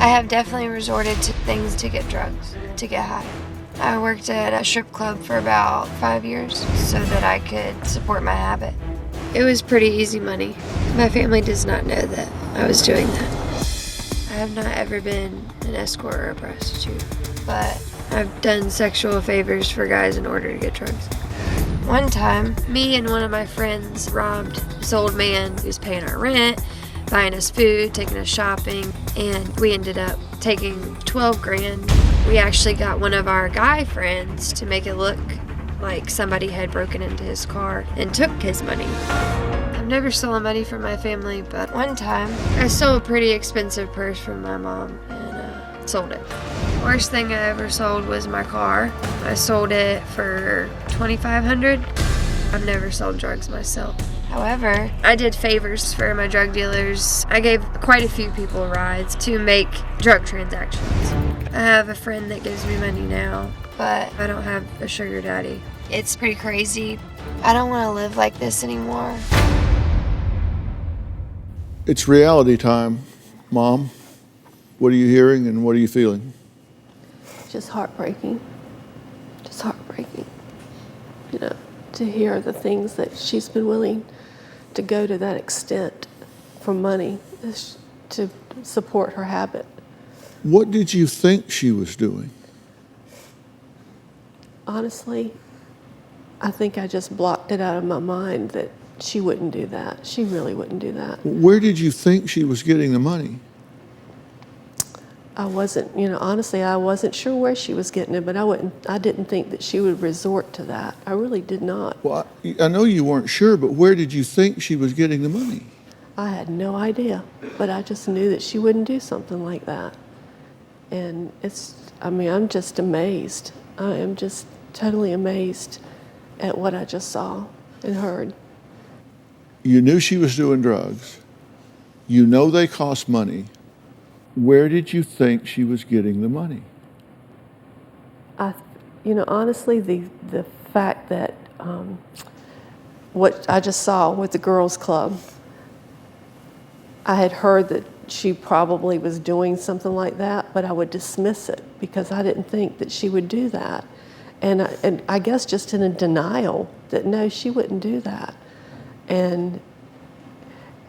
I have definitely resorted to things to get drugs, to get high. I worked at a strip club for about 5 years so that I could support my habit. It was pretty easy money. My family does not know that I was doing that. I have not ever been an escort or a prostitute, but I've done sexual favors for guys in order to get drugs. One time, me and one of my friends robbed this old man who was paying our rent, buying us food, taking us shopping, and we ended up taking 12 grand. We actually got one of our guy friends to make it look like somebody had broken into his car and took his money. I've never stolen money from my family, but one time I stole a pretty expensive purse from my mom and sold it. Worst thing I ever sold was my car. I sold it for $2,500. I've never sold drugs myself. However, I did favors for my drug dealers. I gave quite a few people rides to make drug transactions. I have a friend that gives me money now, but I don't have a sugar daddy. It's pretty crazy. I don't want to live like this anymore. It's reality time, Mom. What are you hearing and what are you feeling? Just heartbreaking. Just heartbreaking. You know, to hear the things that she's been willing to go to that extent for money to support her habit. What did you think she was doing? Honestly, I think I just blocked it out of my mind that she wouldn't do that. She really wouldn't do that. Where did you think she was getting the money? I wasn't, honestly, I wasn't sure where she was getting it, but I didn't think that she would resort to that. I really did not. Well, I know you weren't sure, but where did you think she was getting the money? I had no idea, but I just knew that she wouldn't do something like that. And I'm just amazed. I am just totally amazed at what I just saw and heard. You knew she was doing drugs. You know they cost money. Where did you think she was getting the money? Honestly, the fact that what I just saw with the girls' club, I had heard that she probably was doing something like that, but I would dismiss it because I didn't think that she would do that. And I guess just in a denial that no, she wouldn't do that. And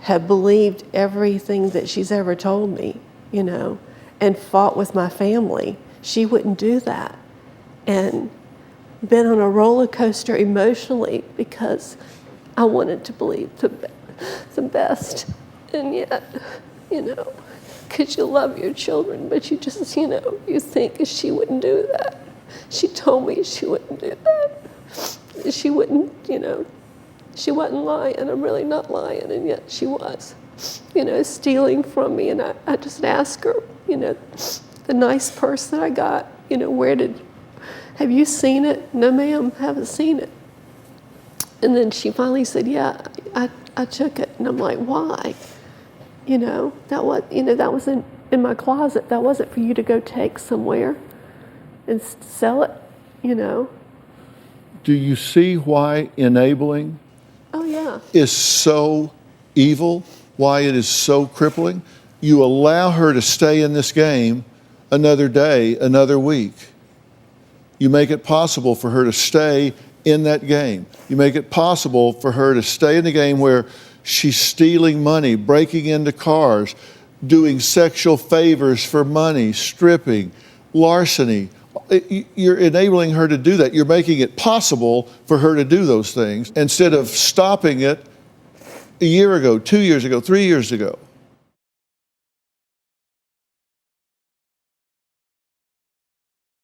have believed everything that she's ever told me, and fought with my family. She wouldn't do that. And been on a roller coaster emotionally because I wanted to believe the best. And yet, because you love your children, but you just, you think she wouldn't do that. She told me she wouldn't do that. She wouldn't, she wasn't lying. I'm really not lying, and yet she was, stealing from me. And I just asked her, the nice purse that I got, have you seen it? No, ma'am, haven't seen it. And then she finally said, yeah, I took it. And I'm like, why? That was in my closet. That wasn't for you to go take somewhere and sell it, Do you see why enabling is so evil, why it is so crippling? You allow her to stay in this game another day, another week. You make it possible for her to stay in that game. You make it possible for her to stay in the game where she's stealing money, breaking into cars, doing sexual favors for money, stripping, larceny. You're enabling her to do that. You're making it possible for her to do those things instead of stopping it a year ago, 2 years ago, 3 years ago.